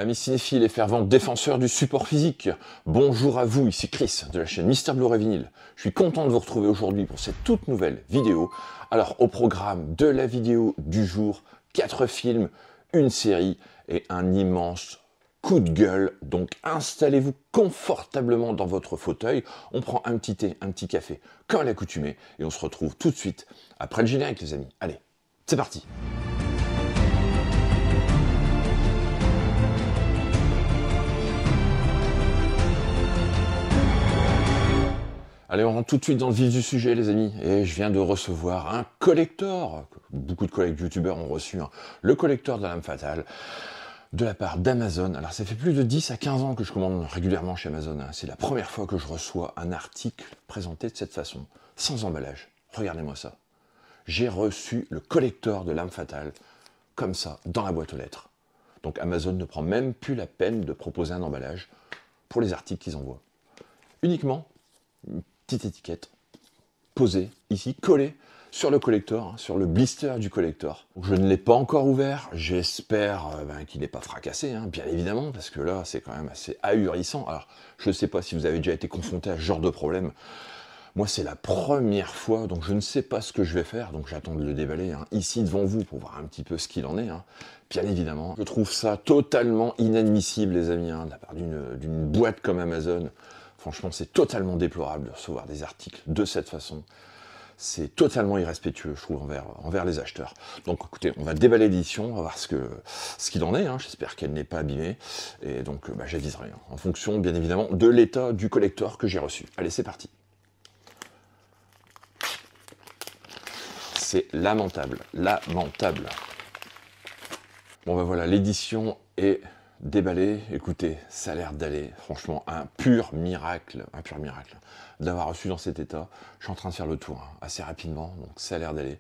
Amis cinéphiles et fervents défenseurs du support physique, bonjour à vous, ici Chris de la chaîne Mister Blu-ray Vinyl. Je suis content de vous retrouver aujourd'hui pour cette toute nouvelle vidéo. Alors au programme de la vidéo du jour, 4 films, une série et un immense coup de gueule. Donc installez-vous confortablement dans votre fauteuil, on prend un petit thé, un petit café comme à l'accoutumée et on se retrouve tout de suite après le générique les amis. Allez, c'est parti. Allez, on rentre tout de suite dans le vif du sujet, les amis. Et je viens de recevoir un collector. Beaucoup de collègues youtubeurs ont reçu le collector de L'Arme Fatale de la part d'Amazon. Alors, ça fait plus de 10 à 15 ans que je commande régulièrement chez Amazon. C'est la première fois que je reçois un article présenté de cette façon, sans emballage. Regardez-moi ça. J'ai reçu le collector de L'Arme Fatale, comme ça, dans la boîte aux lettres. Donc, Amazon ne prend même plus la peine de proposer un emballage pour les articles qu'ils envoient. Uniquement une petite étiquette posée ici, collée sur le collector, sur le blister du collector. Je ne l'ai pas encore ouvert, j'espère qu'il n'est pas fracassé, bien évidemment, parce que là c'est quand même assez ahurissant. Alors je ne sais pas si vous avez déjà été confronté à ce genre de problème. Moi c'est la première fois, donc je ne sais pas ce que je vais faire, donc j'attends de le déballer ici devant vous pour voir un petit peu ce qu'il en est. Bien évidemment, je trouve ça totalement inadmissible les amis, de la part d'une boîte comme Amazon. Franchement, c'est totalement déplorable de recevoir des articles de cette façon. C'est totalement irrespectueux, je trouve, envers les acheteurs. Donc, écoutez, on va déballer l'édition, on va voir ce qu'il en est. J'espère qu'elle n'est pas abîmée. Et donc, j'aviserai, en fonction, bien évidemment, de l'état du collector que j'ai reçu. Allez, c'est parti. C'est lamentable, lamentable. Bon, voilà, l'édition est déballé, écoutez, ça a l'air d'aller, franchement, un pur miracle d'avoir reçu dans cet état. Je suis en train de faire le tour assez rapidement, donc ça a l'air d'aller.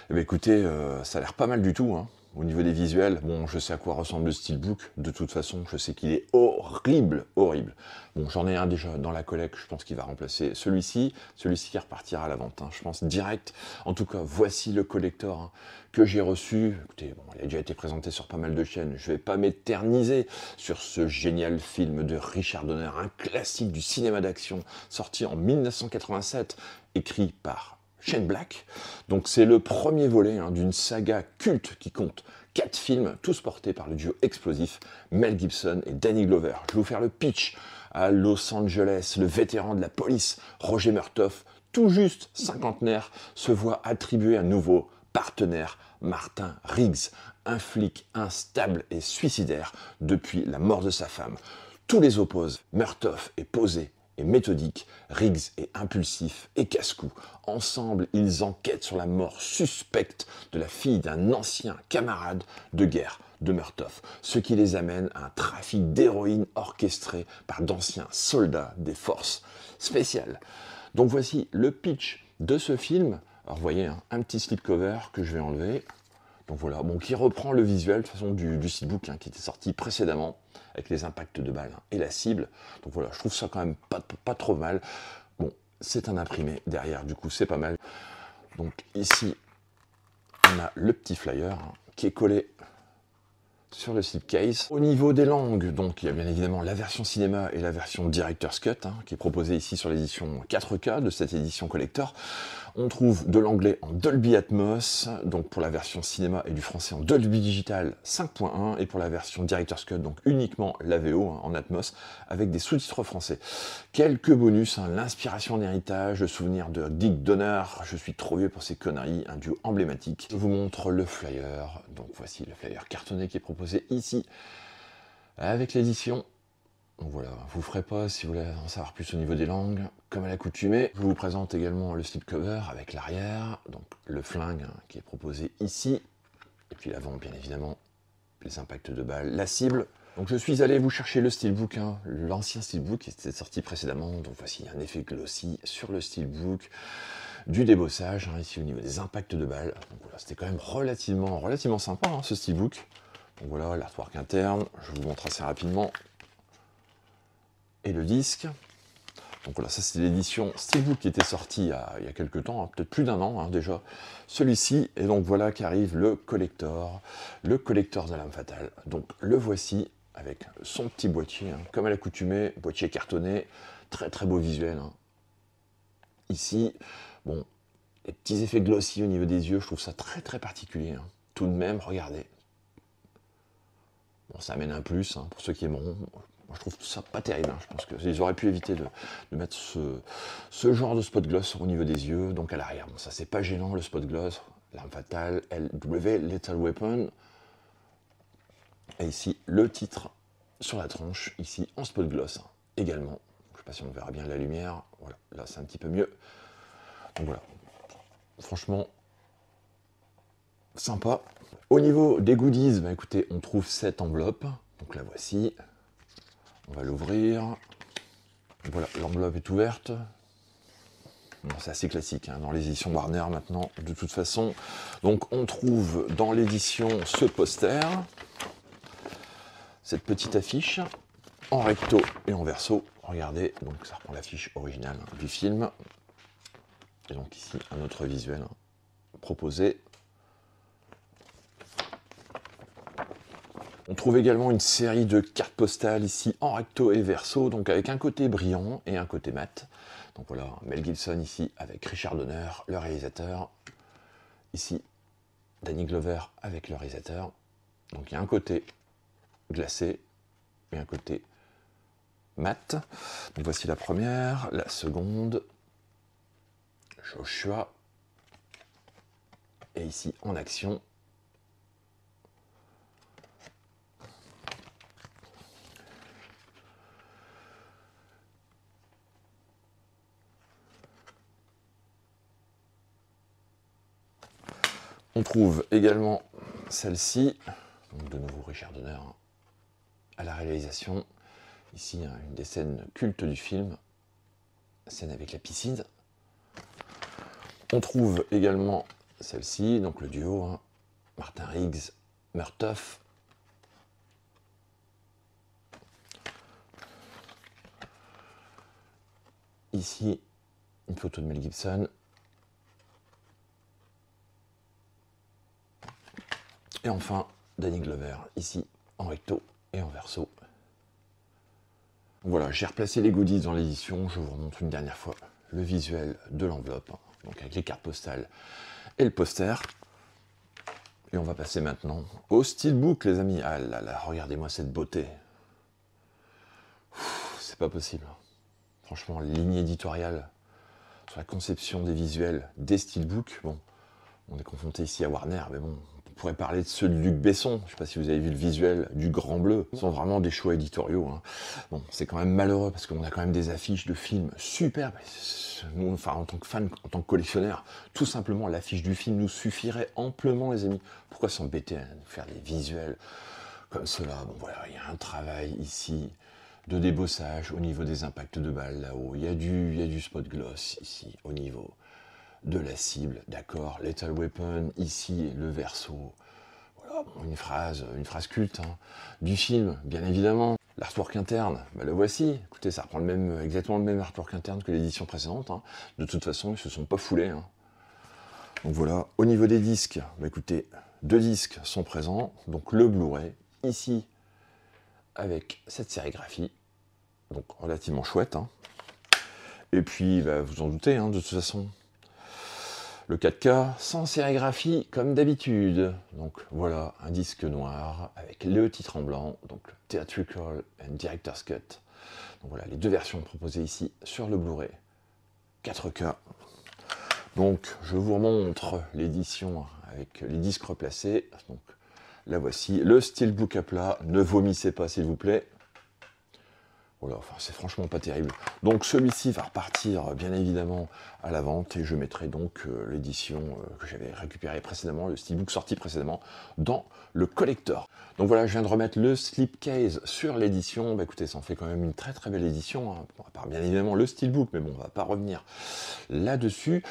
Écoutez, ça a l'air pas mal du tout, au niveau des visuels. Bon, je sais à quoi ressemble le steelbook, de toute façon, je sais qu'il est horrible, horrible. Bon, j'en ai un déjà dans la collecte, je pense qu'il va remplacer celui-ci qui repartira à la vente, je pense, direct. En tout cas, voici le collector que j'ai reçu. Écoutez, bon, il a déjà été présenté sur pas mal de chaînes, je vais pas m'éterniser sur ce génial film de Richard Donner, un classique du cinéma d'action, sorti en 1987, écrit par Shane Black. Donc c'est le premier volet d'une saga culte qui compte 4 films, tous portés par le duo explosif Mel Gibson et Danny Glover. Je vais vous faire le pitch. À Los Angeles, le vétéran de la police Roger Murtaugh, tout juste cinquantenaire, se voit attribuer un nouveau partenaire, Martin Riggs, un flic instable et suicidaire depuis la mort de sa femme. Tous les opposent. Murtaugh est posé et méthodique, Riggs est impulsif et casse-cou. Ensemble, ils enquêtent sur la mort suspecte de la fille d'un ancien camarade de guerre de Murtaugh, ce qui les amène à un trafic d'héroïne orchestré par d'anciens soldats des forces spéciales. Donc voici le pitch de ce film. Alors vous voyez, un petit slipcover que je vais enlever. Donc voilà, bon, qui reprend le visuel de toute façon du steelbook qui était sorti précédemment, avec les impacts de balles et la cible. Donc voilà, je trouve ça quand même pas trop mal. Bon, c'est un imprimé derrière, du coup c'est pas mal. Donc ici, on a le petit flyer qui est collé sur le slipcase. Au niveau des langues, donc il y a bien évidemment la version cinéma et la version Director's Cut, qui est proposée ici sur l'édition 4K de cette édition collector. On trouve de l'anglais en Dolby Atmos, donc pour la version cinéma, et du français en Dolby Digital 5.1, et pour la version Director's Cut, donc uniquement la VO en Atmos, avec des sous-titres français. Quelques bonus, l'inspiration en héritage, le souvenir de Dick Donner, je suis trop vieux pour ces conneries, un duo emblématique. Je vous montre le flyer, donc voici le flyer cartonné qui est proposé ici, avec l'édition. Donc voilà, vous ne ferez pas si vous voulez en savoir plus au niveau des langues, comme à l'accoutumée. Je vous présente également le slipcover avec l'arrière, donc le flingue qui est proposé ici, et puis l'avant bien évidemment, les impacts de balles, la cible. Donc je suis allé vous chercher le steelbook, l'ancien steelbook qui était sorti précédemment, donc voici un effet glossy sur le steelbook, du débossage ici au niveau des impacts de balles. Donc voilà, c'était quand même relativement sympa ce steelbook. Donc voilà, l'artwork interne, je vous montre assez rapidement. Et le disque. Donc voilà, ça c'est l'édition steelbook qui était sortie il y a quelques temps, peut-être plus d'un an déjà. Celui-ci, et donc voilà qu'arrive le collector de L'Arme Fatale. Donc le voici avec son petit boîtier, hein, comme à l'accoutumée, boîtier cartonné, très très beau visuel. Hein. Ici, bon, les petits effets glossy au niveau des yeux, je trouve ça très très particulier. Hein. Tout de même, regardez. Bon, ça amène un plus, hein, pour ceux qui aimeront. Moi, je trouve ça pas terrible. Hein. Je pense qu'ils auraient pu éviter de mettre ce genre de spot gloss au niveau des yeux, donc à l'arrière. Bon, ça, c'est pas gênant, le spot gloss. L'arme fatale, LW, Lethal Weapon. Et ici, le titre sur la tranche, ici, en spot gloss, hein, également. Je sais pas si on verra bien la lumière. Voilà, là, c'est un petit peu mieux. Donc voilà. Franchement, sympa. Au niveau des goodies, bah écoutez, on trouve cette enveloppe. Donc la voici. On va l'ouvrir. Voilà, l'enveloppe est ouverte. Bon, c'est assez classique hein, dans les éditions Warner maintenant, de toute façon. Donc on trouve dans l'édition ce poster, cette petite affiche, en recto et en verso. Regardez, donc ça reprend l'affiche originale hein, du film. Et donc ici, un autre visuel hein, proposé. On trouve également une série de cartes postales ici en recto et verso, donc avec un côté brillant et un côté mat. Donc voilà, Mel Gibson ici avec Richard Donner, le réalisateur. Ici, Danny Glover avec le réalisateur. Donc il y a un côté glacé et un côté mat. Donc voici la première, la seconde, Joshua. Et ici en action, on trouve également celle-ci, donc de nouveau Richard Donner hein, à la réalisation. Ici, hein, une des scènes cultes du film, scène avec la piscine. On trouve également celle-ci, donc le duo, hein, Martin Riggs, Murtaugh. Ici, une photo de Mel Gibson. Et enfin, Danny Glover, ici, en recto et en verso. Voilà, j'ai replacé les goodies dans l'édition. Je vous remontre une dernière fois le visuel de l'enveloppe, donc avec les cartes postales et le poster. Et on va passer maintenant au steelbook, les amis. Ah là là, regardez-moi cette beauté. C'est pas possible. Franchement, ligne éditoriale sur la conception des visuels des steelbooks. Bon, on est confronté ici à Warner, mais bon, on pourrait parler de ceux de Luc Besson. Je ne sais pas si vous avez vu le visuel du Grand Bleu. Ce sont vraiment des choix éditoriaux. Hein. Bon, c'est quand même malheureux parce qu'on a quand même des affiches de films superbes. Nous, enfin, en tant que fan, en tant que collectionneur, tout simplement, l'affiche du film nous suffirait amplement, les amis. Pourquoi s'embêter à nous faire des visuels comme cela? Bon, voilà, il y a un travail ici de débossage au niveau des impacts de balles là-haut. Il y a du spot gloss ici au niveau de la cible, d'accord. Lethal Weapon, ici, le verso. Voilà, bon, une phrase culte hein, du film, bien évidemment. L'artwork interne, bah, le voici. Écoutez, ça reprend exactement le même artwork interne que l'édition précédente. Hein. De toute façon, ils ne se sont pas foulés. Hein. Donc voilà, au niveau des disques, bah, écoutez, 2 disques sont présents. Donc le Blu-ray, ici, avec cette sérigraphie. Donc relativement chouette. Hein. Et puis, bah, vous en doutez, hein, de toute façon, le 4K sans sérigraphie comme d'habitude. Donc voilà, un disque noir avec le titre en blanc, donc le Theatrical and Director's Cut. Donc voilà, les 2 versions proposées ici sur le Blu-ray 4K. Donc je vous remontre l'édition avec les disques replacés. Donc la voici, le steelbook à plat. Ne vomissez pas s'il vous plaît. Voilà, enfin, c'est franchement pas terrible. Donc celui-ci va repartir bien évidemment à la vente et je mettrai donc l'édition que j'avais récupérée précédemment, le steelbook sorti précédemment, dans le collector. Donc voilà, je viens de remettre le slipcase sur l'édition. Bah écoutez, ça en fait quand même une très très belle édition, hein. Bon, à part bien évidemment le steelbook, mais bon, on va pas revenir là-dessus.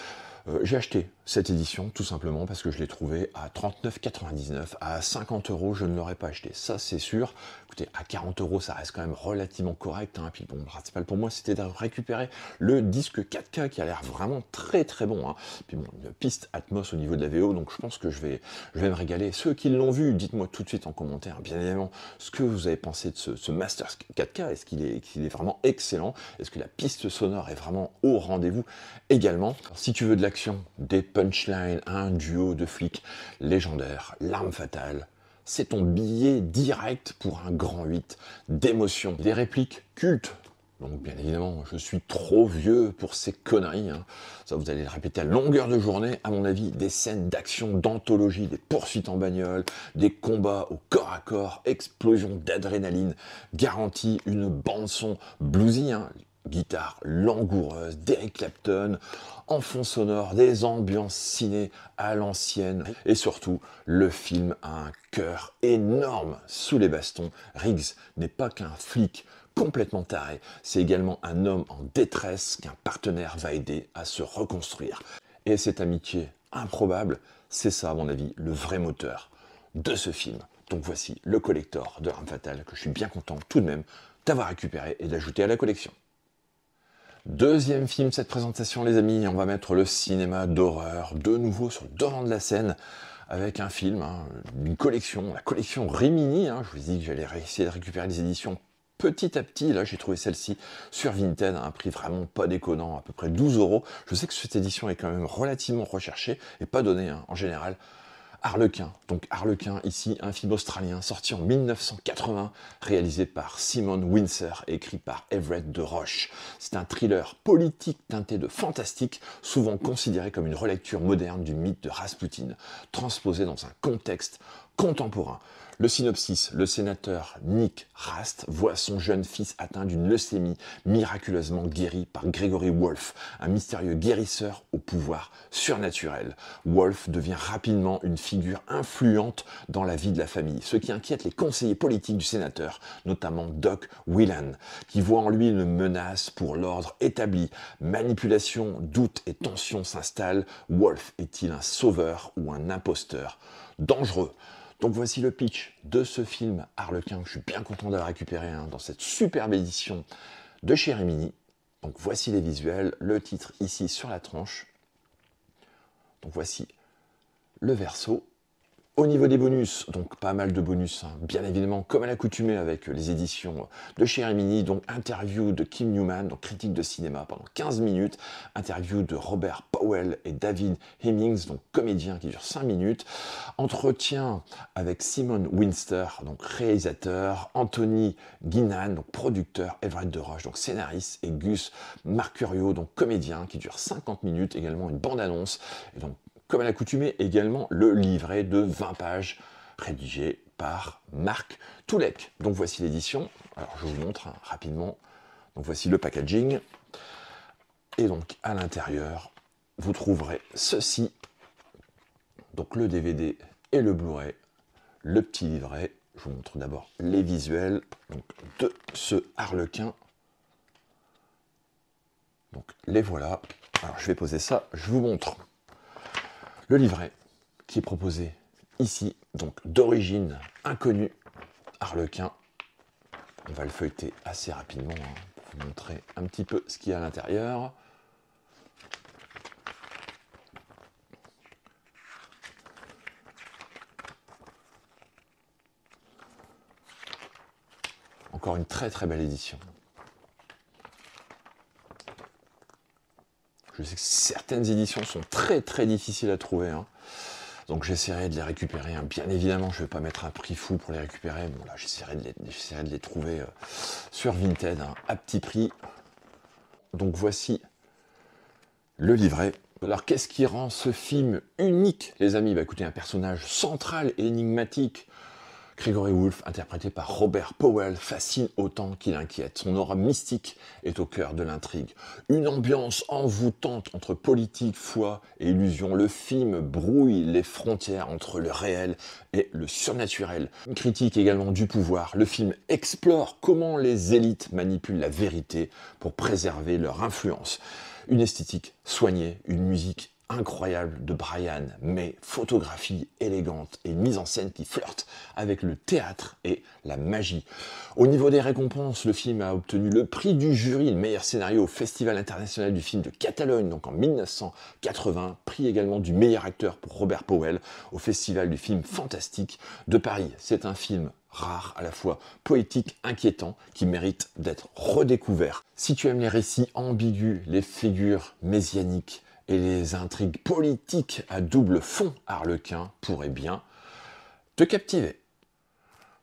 J'ai acheté cette édition tout simplement parce que je l'ai trouvée à 39,99 €. À 50 €, je ne l'aurais pas acheté, ça c'est sûr. Écoutez, à 40 €, ça reste quand même relativement correct, hein. Puis bon, le principal pour moi, c'était de récupérer le disque 4K qui a l'air vraiment très très bon, hein. Puis bon, une piste Atmos au niveau de la VO, donc je pense que je vais me régaler. Ceux qui l'ont vu, dites-moi tout de suite en commentaire, bien évidemment, ce que vous avez pensé de ce Master 4K. Est-ce qu'il est vraiment excellent? Est-ce que la piste sonore est vraiment au rendez-vous également? Alors, si tu veux de l'action, des punchlines, un duo de flics légendaire, L'Arme Fatale, c'est ton billet direct pour un grand 8 d'émotion. Des répliques cultes. Donc bien évidemment, je suis trop vieux pour ces conneries, hein. Ça, vous allez le répéter à longueur de journée, à mon avis. Des scènes d'action, d'anthologie, des poursuites en bagnole, des combats au corps à corps, explosion d'adrénaline, garantie une bande-son bluesy, hein. Guitare langoureuse, d'Eric Clapton, en fond sonore, des ambiances ciné à l'ancienne, et surtout, le film a un cœur énorme sous les bastons. Riggs n'est pas qu'un flic complètement taré, c'est également un homme en détresse qu'un partenaire va aider à se reconstruire. Et cette amitié improbable, c'est ça à mon avis, le vrai moteur de ce film. Donc voici le collector de L'Arme Fatale, que je suis bien content tout de même d'avoir récupéré et d'ajouter à la collection. Deuxième film, cette présentation les amis, on va mettre le cinéma d'horreur de nouveau sur le devant de la scène avec un film, hein, une collection, la collection Rimini, hein. Je vous ai dit que j'allais essayer de récupérer les éditions petit à petit. Là j'ai trouvé celle-ci sur Vinted à un prix vraiment pas déconnant, à peu près 12 €. Je sais que cette édition est quand même relativement recherchée et pas donnée, hein, en général. Harlequin, donc Harlequin, ici un film australien sorti en 1980, réalisé par Simon Windsor et écrit par Everett de Roche. C'est un thriller politique teinté de fantastique, souvent considéré comme une relecture moderne du mythe de Rasputin, transposé dans un contexte contemporain. Le synopsis, le sénateur Nick Rast voit son jeune fils atteint d'une leucémie miraculeusement guéri par Gregory Wolfe, un mystérieux guérisseur au pouvoir surnaturel. Wolfe devient rapidement une figure influente dans la vie de la famille, ce qui inquiète les conseillers politiques du sénateur, notamment Doc Whelan, qui voit en lui une menace pour l'ordre établi. Manipulation, doute et tension s'installent. Wolfe est-il un sauveur ou un imposteur dangereux? Donc voici le pitch de ce film Harlequin, que je suis bien content d'avoir récupéré, hein, dans cette superbe édition de chez Rimini. Donc voici les visuels, le titre ici sur la tranche. Donc voici le verso. Au niveau des bonus, donc pas mal de bonus, hein, bien évidemment, comme à l'accoutumée avec les éditions de chez Rimini, donc interview de Kim Newman, donc critique de cinéma pendant 15 minutes, interview de Robert Powell et David Hemmings, donc comédien qui dure 5 minutes, entretien avec Simon Windsor, donc réalisateur, Anthony Guinan, donc producteur, Everett de Roche, donc scénariste, et Gus Mercurio, donc comédien qui dure 50 minutes, également une bande-annonce, et donc comme à l'accoutumée, également le livret de 20 pages rédigé par Marc Toulek. Donc voici l'édition. Alors je vous montre, hein, rapidement. Donc voici le packaging. Et donc à l'intérieur, vous trouverez ceci. Donc le DVD et le Blu-ray, le petit livret. Je vous montre d'abord les visuels, donc, de ce Harlequin. Donc les voilà. Alors je vais poser ça, je vous montre le livret qui est proposé ici, donc d'origine inconnue, Harlequin. On va le feuilleter assez rapidement, hein, pour vous montrer un petit peu ce qu'il y a à l'intérieur. Encore une très très belle édition. Je sais que certaines éditions sont très très difficiles à trouver, hein. Donc j'essaierai de les récupérer, hein. Bien évidemment, je ne vais pas mettre un prix fou pour les récupérer. Bon là, j'essaierai de les trouver sur Vinted, hein, à petit prix. Donc voici le livret. Alors qu'est-ce qui rend ce film unique, les amis? Bah écoutez, un personnage central et énigmatique. Gregory Wolfe, interprété par Robert Powell, fascine autant qu'il inquiète. Son aura mystique est au cœur de l'intrigue. Une ambiance envoûtante entre politique, foi et illusion. Le film brouille les frontières entre le réel et le surnaturel. Une critique également du pouvoir. Le film explore comment les élites manipulent la vérité pour préserver leur influence. Une esthétique soignée, une musique incroyable de Brian May, photographie élégante et une mise en scène qui flirte avec le théâtre et la magie. Au niveau des récompenses, le film a obtenu le prix du jury, le meilleur scénario au Festival international du film de Catalogne, donc en 1980, prix également du meilleur acteur pour Robert Powell au Festival du film fantastique de Paris. C'est un film rare, à la fois poétique, inquiétant, qui mérite d'être redécouvert. Si tu aimes les récits ambigus, les figures messianiques et les intrigues politiques à double fond, Harlequin pourrait bien te captiver.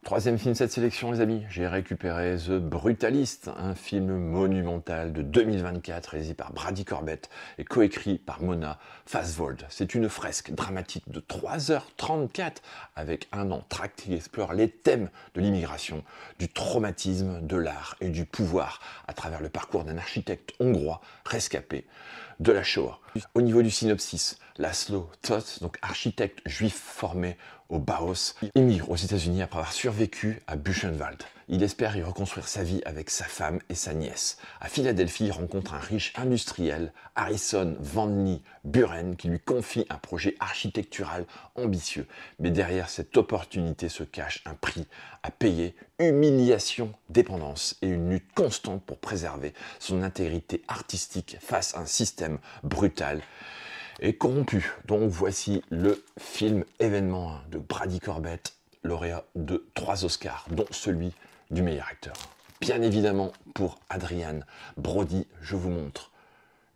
Troisième film de cette sélection, les amis, j'ai récupéré The Brutalist, un film monumental de 2024 réalisé par Brady Corbett et coécrit par Mona Fastvold. C'est une fresque dramatique de 3h34 avec un entracte qui explore les thèmes de l'immigration, du traumatisme, de l'art et du pouvoir à travers le parcours d'un architecte hongrois rescapé de la Shoah. Au niveau du synopsis, Laszlo Toth, donc architecte juif formé au Bauhaus, immigre aux États-Unis après avoir survécu à Buchenwald. Il espère y reconstruire sa vie avec sa femme et sa nièce. À Philadelphie, il rencontre un riche industriel, Harrison Van Lee Buren, qui lui confie un projet architectural ambitieux. Mais derrière cette opportunité se cache un prix à payer, humiliation, dépendance et une lutte constante pour préserver son intégrité artistique face à un système brutal et corrompu. Donc voici le film événement de Brady Corbett, lauréat de 3 Oscars, dont celui du meilleur acteur. Bien évidemment, pour Adrian Brody, je vous montre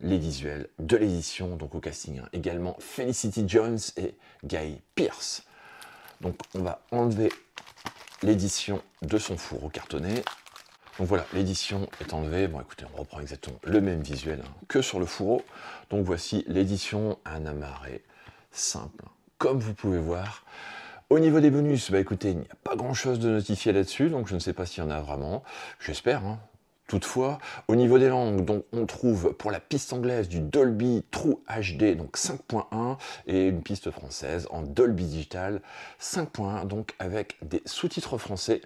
les visuels de l'édition, donc au casting, hein. Également Felicity Jones et Guy Pearce. Donc on va enlever l'édition de son fourreau cartonné. Donc voilà, l'édition est enlevée. Bon écoutez, on reprend exactement le même visuel hein, que sur le fourreau. Donc voici l'édition, un amarré simple, comme vous pouvez voir. Au niveau des bonus, bah écoutez, il n'y a pas grand chose de notifié là-dessus, donc je ne sais pas s'il y en a vraiment. J'espère, hein. Toutefois, au niveau des langues, donc on trouve pour la piste anglaise du Dolby True HD, donc 5.1, et une piste française en Dolby Digital 5.1, donc avec des sous-titres français.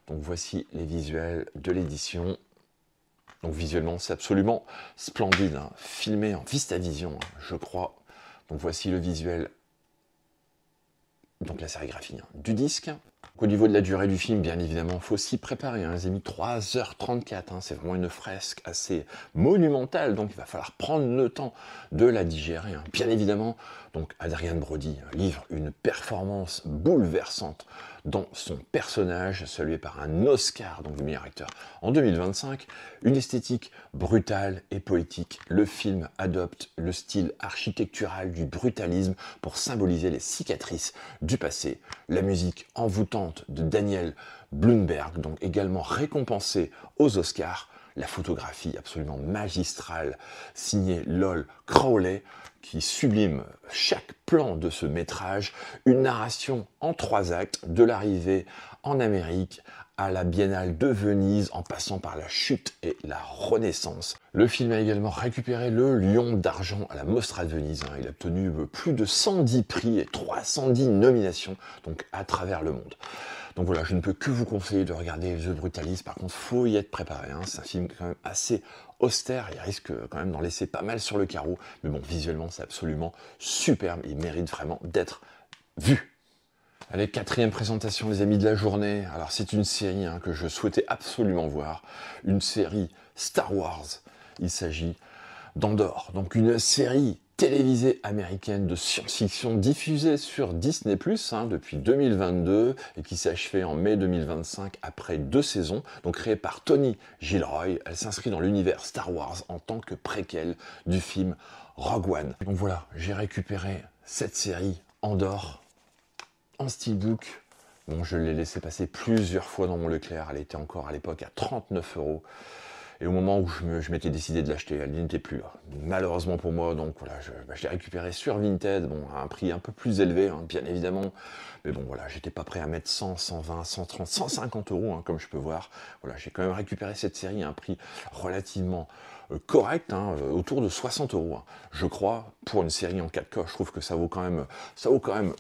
Donc voici les visuels de l'édition. Donc visuellement, c'est absolument splendide, hein, filmé en VistaVision, hein, je crois. Donc voici le visuel, donc la sérigraphie hein, du disque. Donc, au niveau de la durée du film, bien évidemment, il faut s'y préparer. Hein, les amis, 3h34, hein, c'est vraiment une fresque assez monumentale, donc il va falloir prendre le temps de la digérer. Hein. Bien évidemment, donc Adrian Brody livre une performance bouleversante dans son personnage, salué par un Oscar, donc le meilleur acteur, en 2025. Une esthétique brutale et poétique. Le film adopte le style architectural du brutalisme pour symboliser les cicatrices du passé. La musique envoûtante de Daniel Blumberg, donc également récompensé aux Oscars. La photographie absolument magistrale, signée Lol Crowley, qui sublime chaque plan de ce métrage, une narration en 3 actes, de l'arrivée en Amérique à la Biennale de Venise, en passant par la chute et la Renaissance. Le film a également récupéré le Lion d'argent à la Mostra de Venise. Il a obtenu plus de 110 prix et 310 nominations, donc à travers le monde. Donc voilà, je ne peux que vous conseiller de regarder The Brutalist. Par contre, faut y être préparé. Hein. C'est un film quand même assez austère. Il risque quand même d'en laisser pas mal sur le carreau. Mais bon, visuellement, c'est absolument superbe. Il mérite vraiment d'être vu. Allez, 4e présentation, les amis de la journée. Alors, c'est une série hein, que je souhaitais absolument voir. Une série Star Wars. Il s'agit d'Andor. Donc, une série télévisée américaine de science-fiction diffusée sur Disney+, hein, depuis 2022 et qui s'est achevée en mai 2025 après 2 saisons, donc créée par Tony Gilroy. Elle s'inscrit dans l'univers Star Wars en tant que préquel du film Rogue One. Donc voilà, j'ai récupéré cette série Andor en steelbook. Bon, je l'ai laissé passer plusieurs fois dans mon Leclerc, elle était encore à l'époque à 39 €. Et au moment où je m'étais décidé de l'acheter, elle n'était plus là. Malheureusement pour moi, donc voilà, je l'ai récupéré sur Vinted, bon, à un prix un peu plus élevé, hein, bien évidemment. Mais bon, voilà, j'étais pas prêt à mettre 100, 120, 130, 150 €, hein, comme je peux voir. Voilà, j'ai quand même récupéré cette série à un prix relativement correct, hein, autour de 60 €. Hein. Je crois, pour une série en 4K, je trouve que ça vaut quand même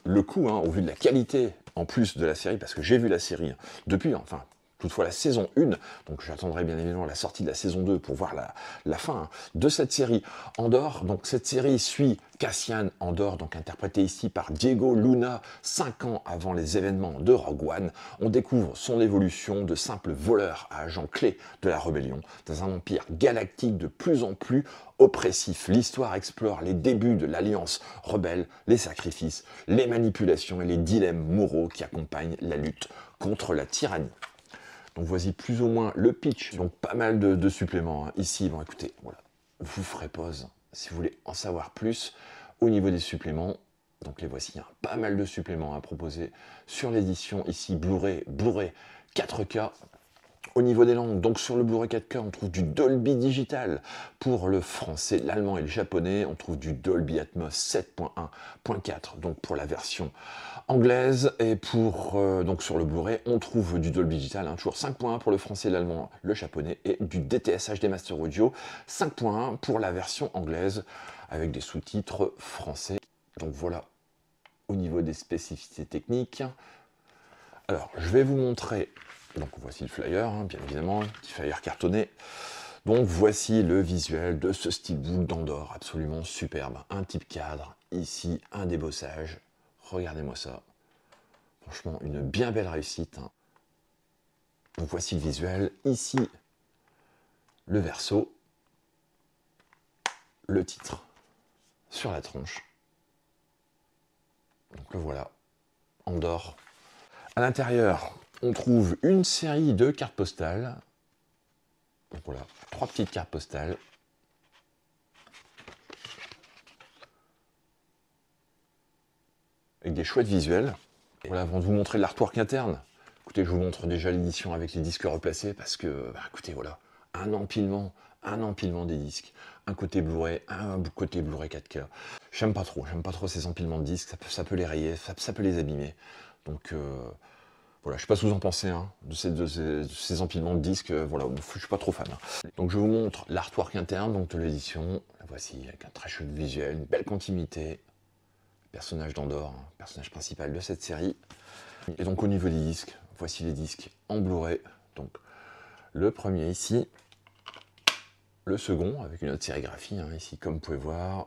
le coup, hein, au vu de la qualité, en plus de la série, parce que j'ai vu la série hein, depuis, enfin, toutefois la saison 1, donc j'attendrai bien évidemment la sortie de la saison 2 pour voir la fin de cette série Andor. Donc cette série suit Cassian Andor, donc interprété ici par Diego Luna, 5 ans avant les événements de Rogue One. On découvre son évolution de simple voleur à agent clé de la rébellion, dans un empire galactique de plus en plus oppressif. L'histoire explore les débuts de l'alliance rebelle, les sacrifices, les manipulations et les dilemmes moraux qui accompagnent la lutte contre la tyrannie. Donc voici plus ou moins le pitch, donc pas mal de suppléments ici. Bon écoutez, voilà, vous ferez pause si vous voulez en savoir plus au niveau des suppléments. Donc les voici, pas mal de suppléments à proposer sur l'édition ici Blu-ray 4K. Au niveau des langues, donc sur le Blu-ray 4K, on trouve du Dolby Digital pour le français, l'allemand et le japonais. On trouve du Dolby Atmos 7.1.4, donc pour la version anglaise. Et pour donc sur le Blu-ray, on trouve du Dolby Digital, toujours 5.1 pour le français, l'allemand, le japonais, et du DTS HD Master Audio 5.1 pour la version anglaise, avec des sous-titres français. Donc voilà, au niveau des spécificités techniques. Alors, je vais vous montrer. Donc voici le flyer, bien évidemment, petit flyer cartonné. Donc voici le visuel de ce steelbook d'Andor, absolument superbe. Un type cadre, ici un débossage. Regardez-moi ça. Franchement, une bien belle réussite. Donc voici le visuel. Ici, le verso. Le titre sur la tronche. Donc le voilà. Andor. À l'intérieur, on trouve une série de cartes postales. Donc voilà, 3 petites cartes postales. Avec des chouettes visuels. Et voilà, avant de vous montrer l'artwork interne, écoutez, je vous montre déjà l'édition avec les disques replacés parce que, écoutez, voilà, un empilement des disques. Un côté Blu-ray, un côté Blu-ray 4K. J'aime pas trop ces empilements de disques, ça peut les rayer, ça peut les abîmer. Donc, voilà, je ne sais pas ce que vous en pensez de ces empilements de disques. Voilà, je suis pas trop fan. Donc je vous montre l'artwork interne donc de l'édition. Voici avec un très chouette visuel, une belle continuité. Personnage d'Andor, personnage principal de cette série. Et donc au niveau des disques, voici les disques en Blu-ray. Donc le premier ici, le second avec une autre sérigraphie ici comme vous pouvez voir.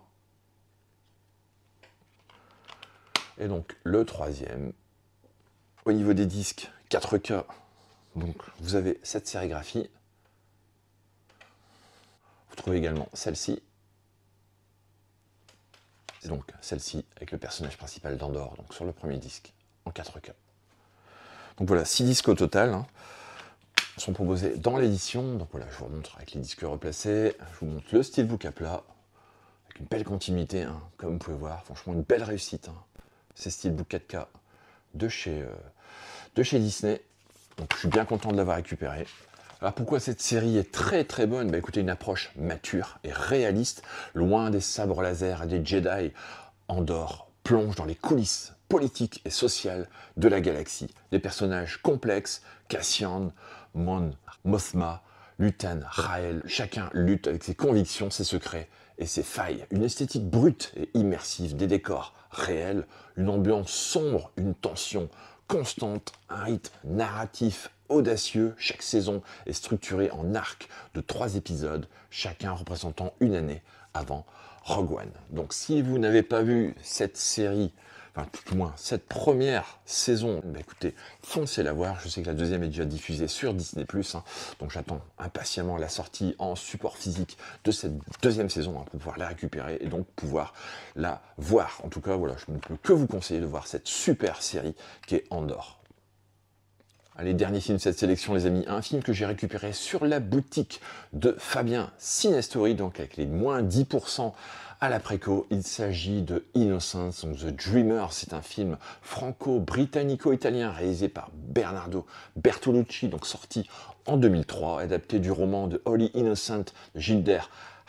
Et donc le troisième. Au niveau des disques 4K, donc vous avez cette sérigraphie. Vous trouvez également celle-ci. C'est donc celle-ci avec le personnage principal d'Andor, donc sur le premier disque en 4K. Donc voilà, 6 disques au total sont proposés dans l'édition. Donc voilà, je vous remontre avec les disques replacés. Je vous montre le steelbook à plat avec une belle continuité, comme vous pouvez voir. Franchement, une belle réussite. Ces steelbook 4K de chez Disney. Donc je suis bien content de l'avoir récupéré. Alors pourquoi cette série est très très bonne? Écoutez, une approche mature et réaliste, loin des sabres laser et des Jedi. Andor plonge dans les coulisses politiques et sociales de la galaxie. Des personnages complexes, Cassian, Mon Mothma, Lutan, Rael, chacun lutte avec ses convictions, ses secrets et ses failles. Une esthétique brute et immersive, des décors réels, une ambiance sombre, une tension constante, un rythme narratif audacieux. Chaque saison est structurée en arcs de 3 épisodes, chacun représentant une année avant Rogue One. Donc si vous n'avez pas vu cette série, enfin tout au moins cette première saison, écoutez, foncez la voir. Je sais que la deuxième est déjà diffusée sur Disney+, donc j'attends impatiemment la sortie en support physique de cette deuxième saison pour pouvoir la récupérer et donc pouvoir la voir. En tout cas, voilà, je ne peux que vous conseiller de voir cette super série qui est Andor. Allez, dernier film de cette sélection, les amis, un film que j'ai récupéré sur la boutique de Fabien Cinestory, donc avec les moins 10% à la préco. Il s'agit de Innocence, donc The Dreamer. C'est un film franco-britannico-italien réalisé par Bernardo Bertolucci, donc sorti en 2003, adapté du roman de Holy Innocent de Gilder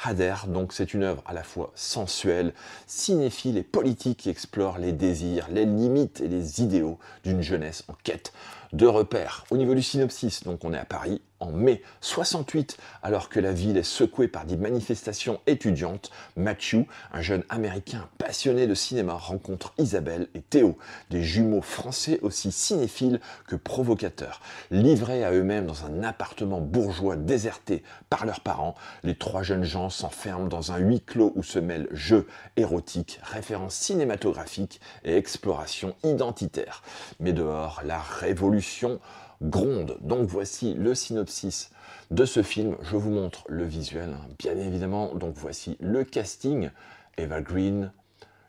Hader. Donc c'est une œuvre à la fois sensuelle, cinéphile et politique qui explore les désirs, les limites et les idéaux d'une jeunesse en quête de repères. Au niveau du synopsis, donc on est à Paris, En mai 68, alors que la ville est secouée par des manifestations étudiantes, Matthew, un jeune américain passionné de cinéma, rencontre Isabelle et Théo, des jumeaux français aussi cinéphiles que provocateurs. Livrés à eux-mêmes dans un appartement bourgeois déserté par leurs parents, les trois jeunes gens s'enferment dans un huis clos où se mêlent jeux érotiques, références cinématographiques et exploration identitaire. Mais dehors, la révolution gronde. Donc voici le synopsis de ce film. Je vous montre le visuel, hein, bien évidemment. Donc voici le casting. Eva Green,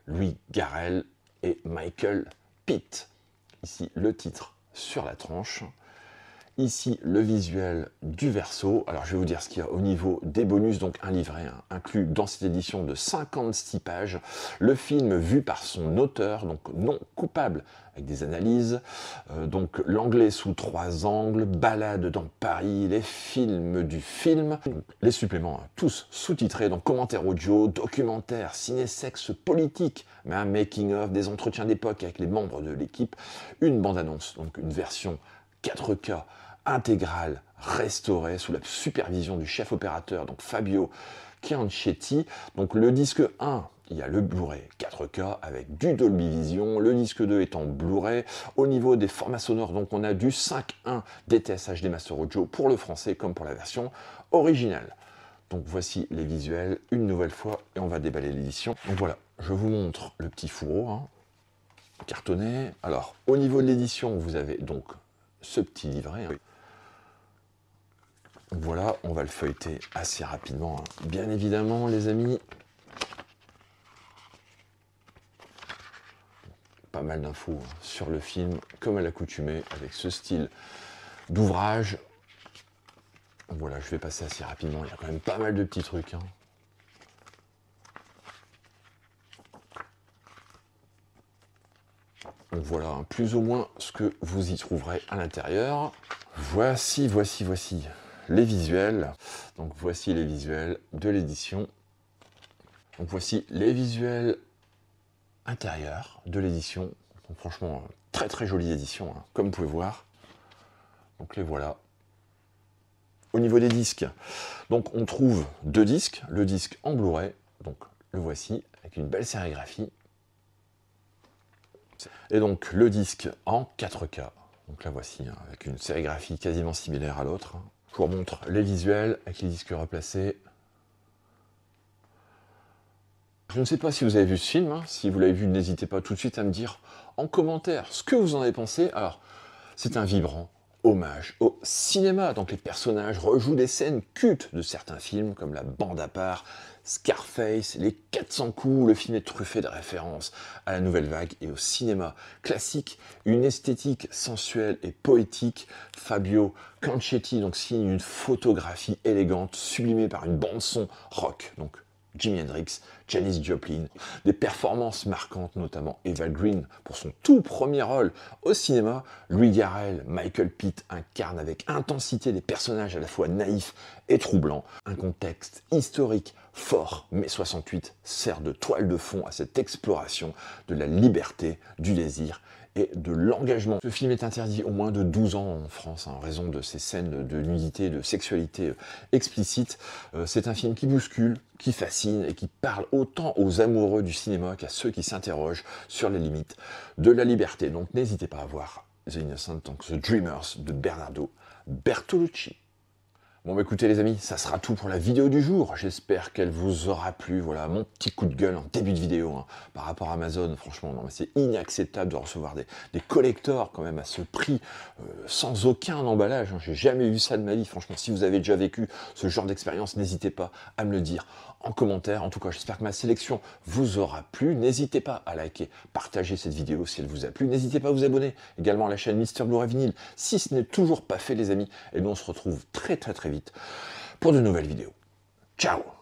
Louis Garrel et Michael Pitt. Ici le titre sur la tranche. Ici, le visuel du verso. Alors, je vais vous dire ce qu'il y a au niveau des bonus. Donc, un livret inclus dans cette édition de 56 pages. Le film vu par son auteur, donc non coupable, avec des analyses. Donc, l'anglais sous 3 angles, balade dans Paris, les films du film. Les suppléments, hein, tous sous-titrés. Donc, commentaires audio, documentaires, ciné-sexe, politique, mais un making-of, des entretiens d'époque avec les membres de l'équipe. Une bande-annonce, donc une version 4K intégrale, restaurée sous la supervision du chef opérateur, donc Fabio Chianchetti. Donc le disque 1, il y a le Blu-ray 4K avec du Dolby Vision, le disque 2 est en Blu-ray. Au niveau des formats sonores, donc on a du 5.1 DTS HD Master Audio pour le français comme pour la version originale. Donc voici les visuels une nouvelle fois et on va déballer l'édition. Donc voilà, je vous montre le petit fourreau, hein, cartonné. Alors au niveau de l'édition, vous avez donc ce petit livret. Hein. Voilà, on va le feuilleter assez rapidement. Hein. Bien évidemment, les amis, pas mal d'infos hein, sur le film, comme à l'accoutumée, avec ce style d'ouvrage. Voilà, je vais passer assez rapidement. Il y a quand même pas mal de petits trucs. Hein. Donc voilà, hein, plus ou moins ce que vous y trouverez à l'intérieur. Voici les visuels. Donc voici les visuels de l'édition. Donc voici les visuels intérieurs de l'édition. Donc franchement, très très jolie édition, hein, comme vous pouvez voir. Donc les voilà. Au niveau des disques, donc on trouve 2 disques. Le disque en Blu-ray, donc le voici, avec une belle sérigraphie. Et donc le disque en 4K. Donc là voici, hein, avec une sérigraphie quasiment similaire à l'autre. Je vous remontre les visuels avec les disques replacés. Je ne sais pas si vous avez vu ce film, hein. Si vous l'avez vu, n'hésitez pas tout de suite à me dire en commentaire ce que vous en avez pensé. Alors, c'est un vibrant hommage au cinéma. Donc les personnages rejouent des scènes cultes de certains films, comme La Bande à part, Scarface, Les 400 coups. Le film est truffé de références à la nouvelle vague et au cinéma classique. Une esthétique sensuelle et poétique. Fabio Chianchetti donc signe une photographie élégante, sublimée par une bande-son rock. Donc Jimi Hendrix, Janis Joplin, des performances marquantes, notamment Eva Green pour son tout premier rôle au cinéma. Louis Garrel, Michael Pitt incarnent avec intensité des personnages à la fois naïfs et troublants. Un contexte historique fort, mai 68 sert de toile de fond à cette exploration de la liberté, du désir et de l'engagement. Ce film est interdit au moins de 12 ans en France, hein, en raison de ces scènes de nudité, de sexualité explicite. C'est un film qui bouscule, qui fascine et qui parle autant aux amoureux du cinéma qu'à ceux qui s'interrogent sur les limites de la liberté. Donc n'hésitez pas à voir The Innocent, donc The Dreamers de Bernardo Bertolucci. Bon bah écoutez les amis, ça sera tout pour la vidéo du jour. J'espère qu'elle vous aura plu. Voilà mon petit coup de gueule en début de vidéo hein, par rapport à Amazon. Franchement, non mais c'est inacceptable de recevoir des collectors quand même à ce prix, sans aucun emballage. Hein. J'ai jamais vu ça de ma vie. Franchement, si vous avez déjà vécu ce genre d'expérience, n'hésitez pas à me le dire en commentaire. En tout cas, j'espère que ma sélection vous aura plu. N'hésitez pas à liker, partager cette vidéo si elle vous a plu. N'hésitez pas à vous abonner également à la chaîne Mister Blu-ray Vinyl si ce n'est toujours pas fait les amis. Et nous on se retrouve très vite pour de nouvelles vidéos. Ciao!